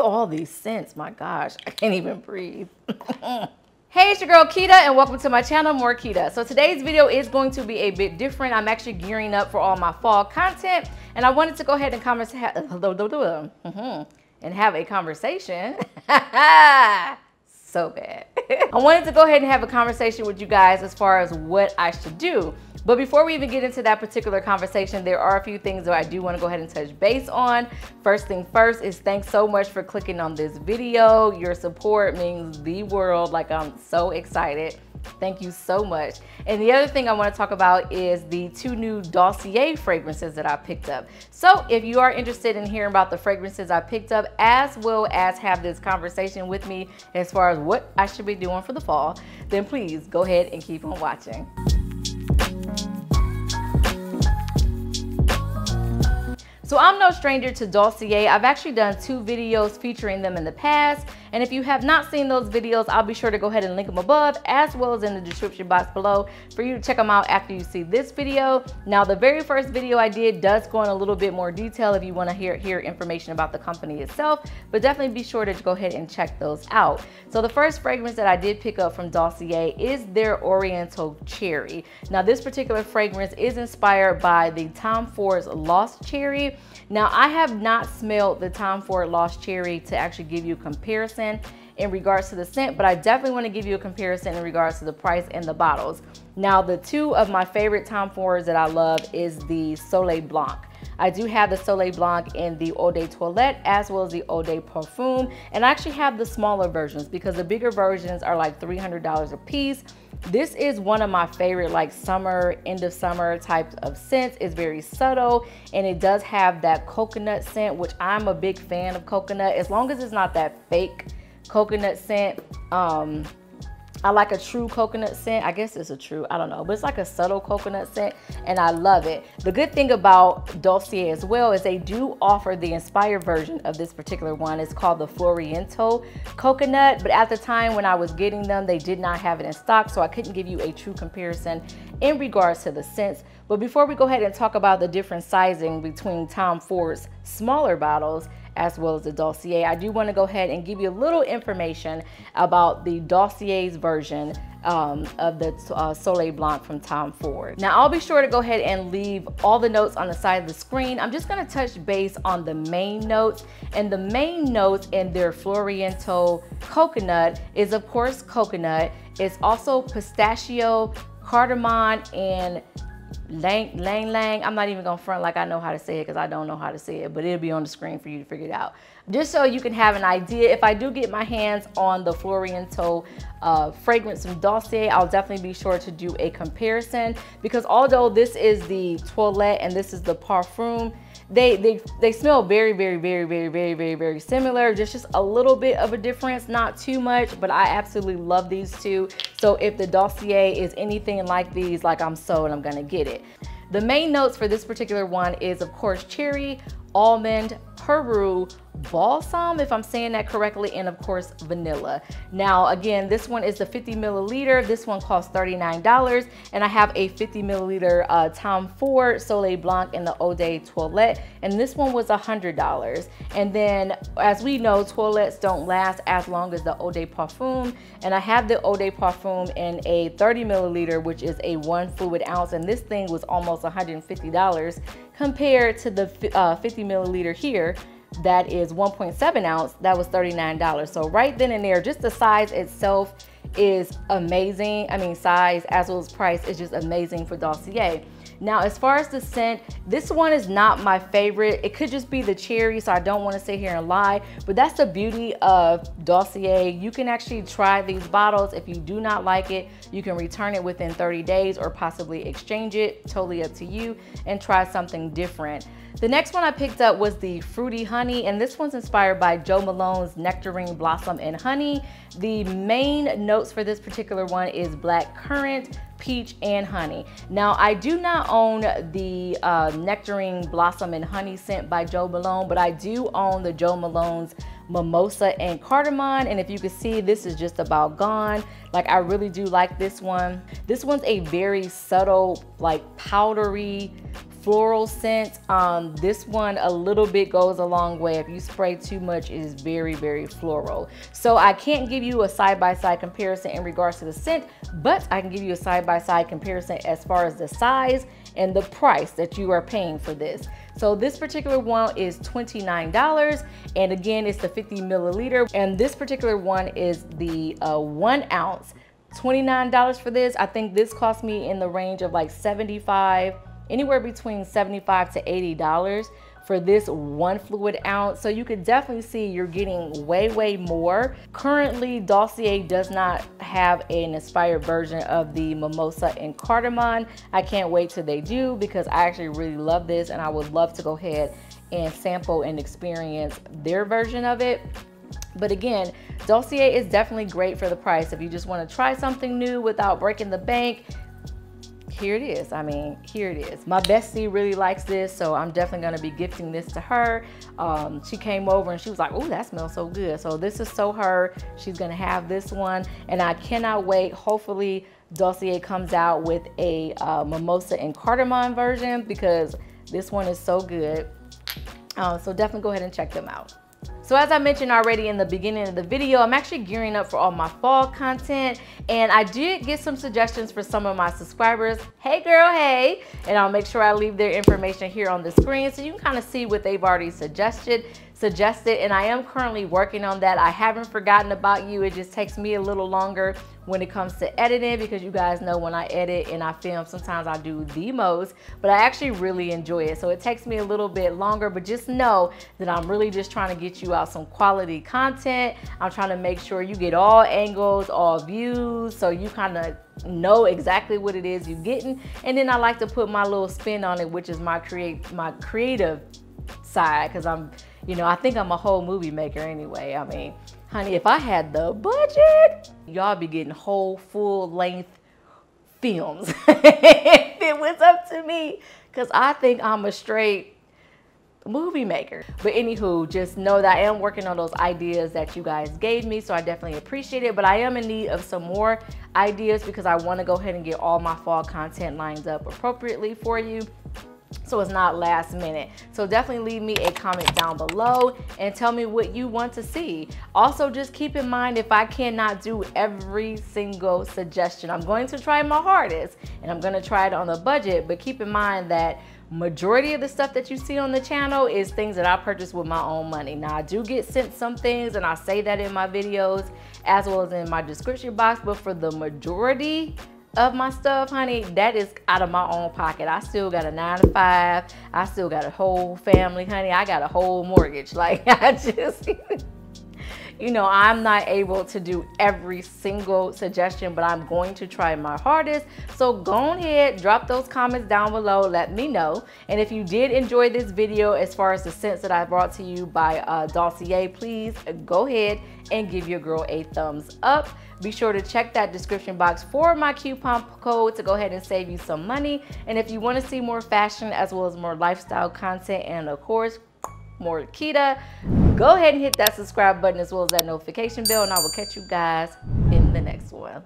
all these scents. My gosh, I can't even breathe. Hey, it's your girl Keta and welcome to my channel, More Keta. So today's video is going to be a bit different. I'm actually gearing up for all my fall content and I wanted to go ahead and have a conversation. So bad. I wanted to go ahead and have a conversation with you guys as far as what I should do. But before we even get into that particular conversation, there are a few things that I do want to go ahead and touch base on. First thing first is thanks so much for clicking on this video. Your support means the world. Like, I'm so excited. Thank you so much. And the other thing I want to talk about is the 2 new Dossier fragrances that I picked up. So if you are interested in hearing about the fragrances I picked up, as well as have this conversation with me as far as what I should be doing for the fall, then please go ahead and keep on watching. So I'm no stranger to Dossier. I've actually done 2 videos featuring them in the past. And if you have not seen those videos, I'll be sure to go ahead and link them above as well as in the description box below for you to check them out after you see this video. Now, the very first video I did does go in a little bit more detail if you want to hear information about the company itself, but definitely be sure to go ahead and check those out. So the first fragrance that I did pick up from Dossier is their Oriental Cherry. Now, this particular fragrance is inspired by the Tom Ford's Lost Cherry. Now, I have not smelled the Tom Ford Lost Cherry to actually give you a comparison in regards to the scent, but I definitely want to give you a comparison in regards to the price and the bottles. Now, the 2 of my favorite Tom Fords that I love is the Soleil Blanc. I do have the Soleil Blanc in the Eau de Toilette as well as the Eau de Parfum, and I actually have the smaller versions because the bigger versions are like $300 a piece. This is one of my favorite, like, summer, end of summer types of scents. It's very subtle and it does have that coconut scent, which I'm a big fan of coconut, as long as it's not that fake coconut scent. I like a true coconut scent. I guess it's a true, I don't know, but it's like a subtle coconut scent and I love it. The good thing about Dossier as well is they do offer the inspired version of this particular one. It's called the Floriento Coconut, but at the time when I was getting them, they did not have it in stock, so I couldn't give you a true comparison in regards to the scents. But before we go ahead and talk about the different sizing between Tom Ford's smaller bottles as well as the Dossier, I do want to go ahead and give you a little information about the Dossier's version of the Soleil Blanc from Tom Ford. Now, I'll be sure to go ahead and leave all the notes on the side of the screen. I'm just going to touch base on the main notes, and the main notes in their Floriento Coconut is, of course, coconut. It's also pistachio, cardamom, and lang lang. I'm not even gonna front like I know how to say it because I don't know how to say it, but it'll be on the screen for you to figure it out. Just so you can have an idea, if I do get my hands on the Floriento fragrance from Dossier, I'll definitely be sure to do a comparison, because although this is the Toilette and this is the Parfum, they smell very similar. Just a little bit of a difference, not too much, but I absolutely love these 2. So if the Dossier is anything like these, like, I'm sold, I'm gonna get it. The main notes for this particular one is, of course, cherry, almond, Peru, balsam, if I'm saying that correctly, and of course vanilla. Now, again, this one is the 50 milliliter. This one costs $39, and I have a 50 milliliter Tom Ford Soleil Blanc in the Eau de Toilette, and this one was $100. And then, as we know, toilettes don't last as long as the Eau de Parfum, and I have the Eau de Parfum in a 30 milliliter, which is a 1 fluid ounce, and this thing was almost $150 compared to the 50 milliliter here that is 1.7 ounce, that was $39. So right then and there, just the size itself is amazing. I mean, size as well as price is just amazing for Dossier. Now, as far as the scent, this one is not my favorite. It could just be the cherry, so I don't want to sit here and lie, but that's the beauty of Dossier. You can actually try these bottles. If you do not like it, you can return it within 30 days or possibly exchange it, totally up to you, and try something different. The next one I picked up was the Fruity Honey, and this one's inspired by Jo Malone's Nectarine Blossom and Honey. The main notes for this particular one is black currant, peach, and honey. Now, I do not own the Nectarine Blossom and Honey scent by Jo Malone, but I do own the Jo Malone's Mimosa and Cardamom, and if you can see, this is just about gone. Like, I really do like this one. This one's a very subtle, like, powdery, floral scent. This one a little bit goes a long way. If you spray too much, it is very, very floral. So I can't give you a side-by-side comparison in regards to the scent, but I can give you a side-by-side comparison as far as the size and the price that you are paying for this. So this particular one is $29, and again, it's the 50 milliliter, and this particular one is the 1 ounce. $29 for this. I think this cost me in the range of like $75, anywhere between $75 to $80 for this 1 fluid ounce. So you could definitely see you're getting way more. Currently, Dossier does not have an inspired version of the mimosa and cardamom. I can't wait till they do, because I actually really love this, and I would love to go ahead and sample and experience their version of it. But again, Dossier is definitely great for the price. If you just want to try something new without breaking the bank, here it is. I mean, here it is. My bestie really likes this, so I'm definitely going to be gifting this to her. She came over and she was like, oh, that smells so good. So this is so her. She's going to have this one, and I cannot wait. Hopefully Dossier comes out with a mimosa and cardamom version, because this one is so good. So definitely go ahead and check them out. So as I mentioned already in the beginning of the video, I'm actually gearing up for all my fall content, and I did get some suggestions for some of my subscribers. Hey girl, hey. And I'll make sure I leave their information here on the screen so you can kind of see what they've already suggested, and I am currently working on that. I haven't forgotten about you. It just takes me a little longer when it comes to editing, because you guys know when I edit and I film, sometimes I do the most, but I actually really enjoy it. So it takes me a little bit longer, but just know that I'm really just trying to get you out some quality content. I'm trying to make sure you get all angles, all views, so you kind of know exactly what it is you're getting. And then I like to put my little spin on it, which is my creative side, because I think I'm a whole movie maker anyway. I mean, honey, if I had the budget, y'all be getting whole full length films if it was up to me, because I think I'm a straight movie maker. But anywho, just know that I am working on those ideas that you guys gave me, so I definitely appreciate it. But I am in need of some more ideas, because I want to go ahead and get all my fall content lined up appropriately for you, so it's not last minute. So definitely leave me a comment down below and tell me what you want to see. Also, just keep in mind, if I cannot do every single suggestion, I'm going to try my hardest, and I'm going to try it on a budget. But keep in mind that majority of the stuff that you see on the channel is things that I purchased with my own money. Now, I do get sent some things, and I say that in my videos as well as in my description box, but for the majority of my stuff, honey, that is out of my own pocket. I still got a 9 to 5. I still got a whole family, honey. I got a whole mortgage. Like, I just, I'm not able to do every single suggestion, but I'm going to try my hardest. So go ahead, drop those comments down below. Let me know. And if you did enjoy this video, as far as the scents that I brought to you by Dossier, please go ahead and give your girl a thumbs up. Be sure to check that description box for my coupon code to go ahead and save you some money. And if you want to see more fashion as well as more lifestyle content, and of course more Keta, go ahead and hit that subscribe button as well as that notification bell, and I will catch you guys in the next one.